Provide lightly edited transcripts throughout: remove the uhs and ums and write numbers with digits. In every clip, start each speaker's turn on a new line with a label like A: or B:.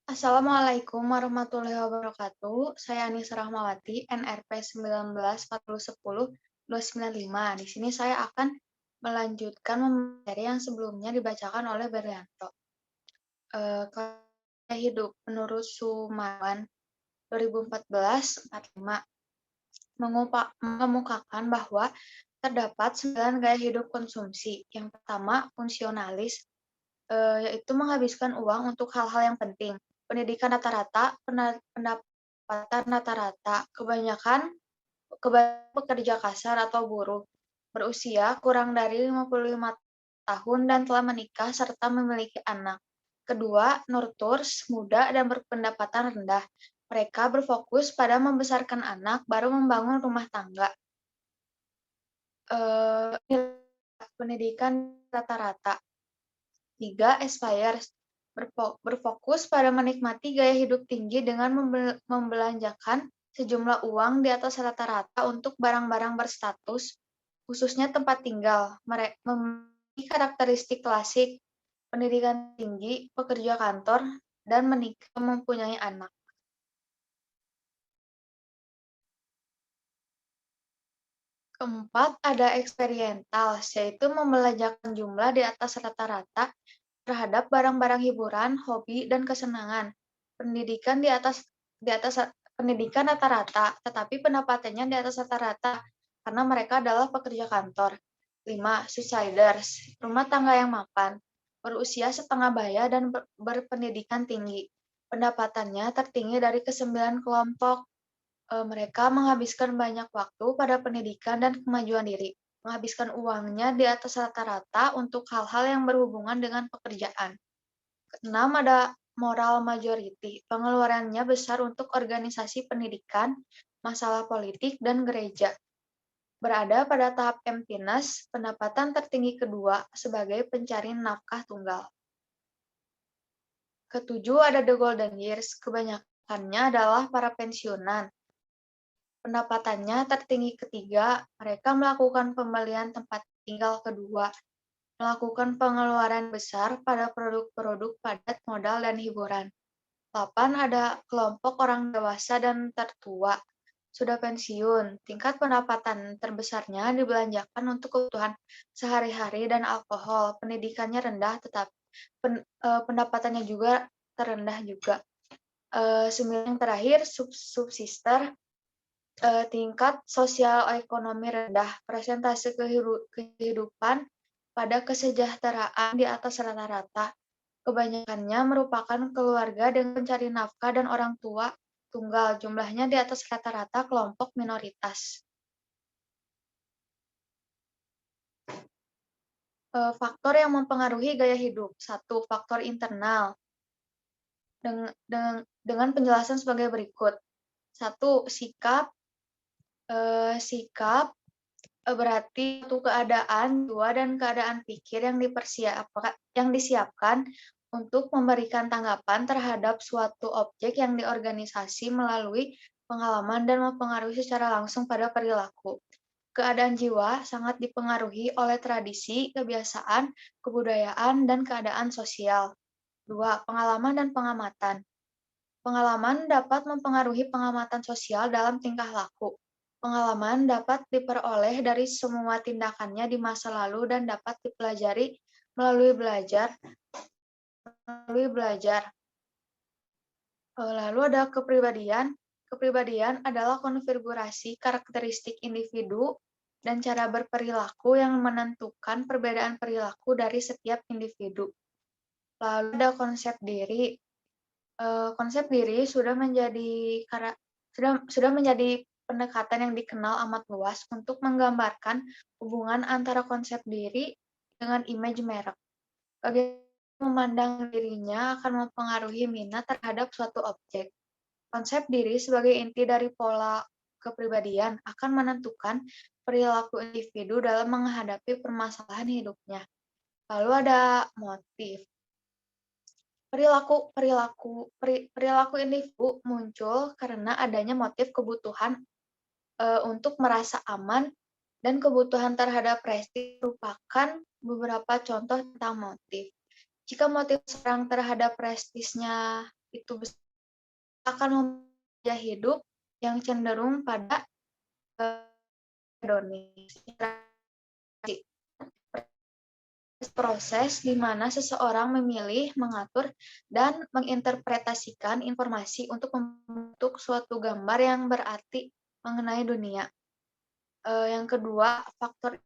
A: Assalamualaikum warahmatullahi wabarakatuh. Saya Anissa Rahmawati, NRP 194010-295. Di sini saya akan melanjutkan materi yang sebelumnya dibacakan oleh Berlianto. Gaya hidup menurut Sumawan 2014-45 mengemukakan bahwa terdapat 9 gaya hidup konsumsi. Yang pertama, fungsionalis, yaitu menghabiskan uang untuk hal-hal yang penting. Pendidikan rata-rata, pendapatan rata-rata, kebanyakan pekerja kasar atau buruh, berusia kurang dari 55 tahun dan telah menikah serta memiliki anak. Kedua, nurturs, muda dan berpendapatan rendah. Mereka berfokus pada membesarkan anak, baru membangun rumah tangga. Pendidikan rata-rata. 3. Aspires, berfokus pada menikmati gaya hidup tinggi dengan membelanjakan sejumlah uang di atas rata-rata untuk barang-barang berstatus, khususnya tempat tinggal. Memiliki karakteristik klasik, pendidikan tinggi, pekerja kantor, dan menikah mempunyai anak. Keempat, ada eksperiental, yaitu membelanjakan jumlah di atas rata-rata terhadap barang-barang hiburan, hobi, dan kesenangan. Pendidikan di atas pendidikan rata-rata, tetapi pendapatannya di atas rata-rata karena mereka adalah pekerja kantor. 5. Suiciders, rumah tangga yang mapan, berusia setengah baya dan berpendidikan tinggi. Pendapatannya tertinggi dari kesembilan kelompok. Mereka menghabiskan banyak waktu pada pendidikan dan kemajuan diri, menghabiskan uangnya di atas rata-rata untuk hal-hal yang berhubungan dengan pekerjaan. Keenam, ada moral majority. Pengeluarannya besar untuk organisasi pendidikan, masalah politik, dan gereja. Berada pada tahap emptiness, pendapatan tertinggi kedua sebagai pencari nafkah tunggal. Ketujuh, ada the golden years. Kebanyakannya adalah para pensiunan. Pendapatannya tertinggi ketiga, mereka melakukan pembelian tempat tinggal kedua, melakukan pengeluaran besar pada produk-produk padat modal dan hiburan. 8. Ada kelompok orang dewasa dan tertua, sudah pensiun. Tingkat pendapatan terbesarnya dibelanjakan untuk kebutuhan sehari-hari dan alkohol. Pendidikannya rendah, tetapi pendapatannya juga terendah juga. 9 yang terakhir, subsister, tingkat sosial ekonomi rendah, persentase kehidupan pada kesejahteraan di atas rata-rata. Kebanyakannya merupakan keluarga dengan pencari nafkah dan orang tua tunggal, jumlahnya di atas rata-rata kelompok minoritas. Faktor yang mempengaruhi gaya hidup. 1. Faktor internal. Dengan penjelasan sebagai berikut. 1. Sikap berarti suatu keadaan jiwa dan keadaan pikir yang disiapkan untuk memberikan tanggapan terhadap suatu objek yang diorganisasi melalui pengalaman dan mempengaruhi secara langsung pada perilaku. Keadaan jiwa sangat dipengaruhi oleh tradisi, kebiasaan, kebudayaan, dan keadaan sosial. 2. Pengalaman dan pengamatan. Pengalaman dapat mempengaruhi pengamatan sosial dalam tingkah laku. Pengalaman dapat diperoleh dari semua tindakannya di masa lalu dan dapat dipelajari melalui belajar. Lalu ada kepribadian. Kepribadian adalah konfigurasi karakteristik individu dan cara berperilaku yang menentukan perbedaan perilaku dari setiap individu. Lalu ada konsep diri. Konsep diri sudah menjadi pendekatan yang dikenal amat luas untuk menggambarkan hubungan antara konsep diri dengan image merek. Bagaimana memandang dirinya akan mempengaruhi minat terhadap suatu objek. Konsep diri sebagai inti dari pola kepribadian akan menentukan perilaku individu dalam menghadapi permasalahan hidupnya. Lalu ada motif. Perilaku individu muncul karena adanya motif kebutuhan untuk merasa aman dan kebutuhan terhadap prestis merupakan beberapa contoh tentang motif. Jika motif seorang terhadap prestisnya itu akan memilih hidup yang cenderung pada hedonis. Proses di mana seseorang memilih, mengatur, dan menginterpretasikan informasi untuk membentuk suatu gambar yang berarti mengenai dunia. Yang kedua, faktor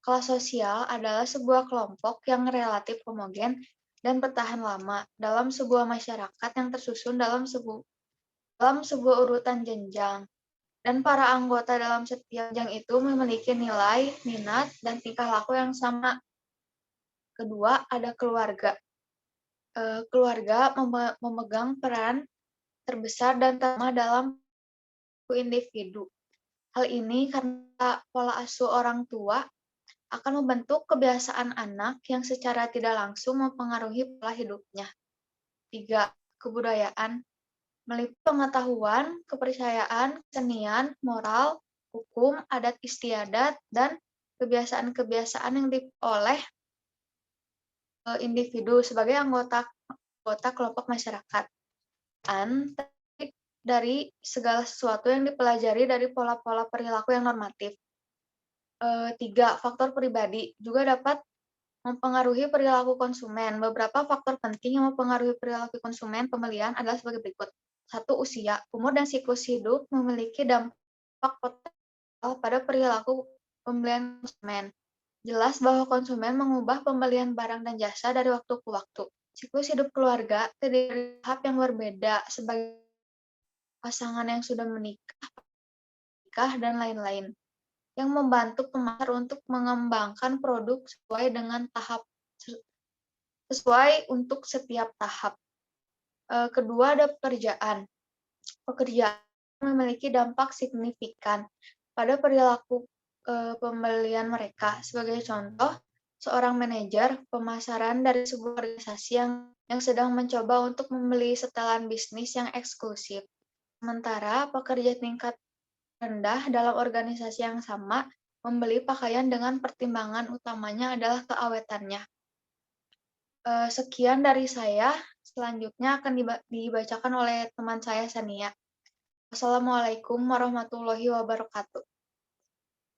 A: kelas sosial adalah sebuah kelompok yang relatif homogen dan bertahan lama dalam sebuah masyarakat yang tersusun dalam sebuah urutan jenjang. Dan para anggota dalam setiap jenjang itu memiliki nilai, minat, dan tingkah laku yang sama. Kedua, ada keluarga. Keluarga memegang peran terbesar dan terutama dalam individu. Hal ini karena pola asuh orang tua akan membentuk kebiasaan anak yang secara tidak langsung mempengaruhi pola hidupnya. Tiga, kebudayaan meliputi pengetahuan, kepercayaan, kesenian, moral, hukum, adat istiadat, dan kebiasaan-kebiasaan yang diperoleh individu sebagai anggota kelompok masyarakat. Dari segala sesuatu yang dipelajari dari pola-pola perilaku yang normatif. Tiga, faktor pribadi juga dapat mempengaruhi perilaku konsumen. Beberapa faktor penting yang mempengaruhi perilaku konsumen pembelian adalah sebagai berikut. Satu, usia. Umur dan siklus hidup memiliki dampak potensial pada perilaku pembelian konsumen. Jelas bahwa konsumen mengubah pembelian barang dan jasa dari waktu ke waktu. Siklus hidup keluarga terdiri dari tahap yang berbeda sebagai pasangan yang sudah menikah, dan lain-lain, yang membantu pemasar untuk mengembangkan produk sesuai untuk setiap tahap. Kedua, ada pekerjaan. Pekerjaan memiliki dampak signifikan pada perilaku pembelian mereka. Sebagai contoh, seorang manajer pemasaran dari sebuah organisasi yang sedang mencoba untuk membeli setelan bisnis yang eksklusif. Sementara pekerja tingkat rendah dalam organisasi yang sama membeli pakaian dengan pertimbangan utamanya adalah keawetannya. Sekian dari saya. Selanjutnya akan dibacakan oleh teman saya, Sania. Wassalamualaikum warahmatullahi wabarakatuh.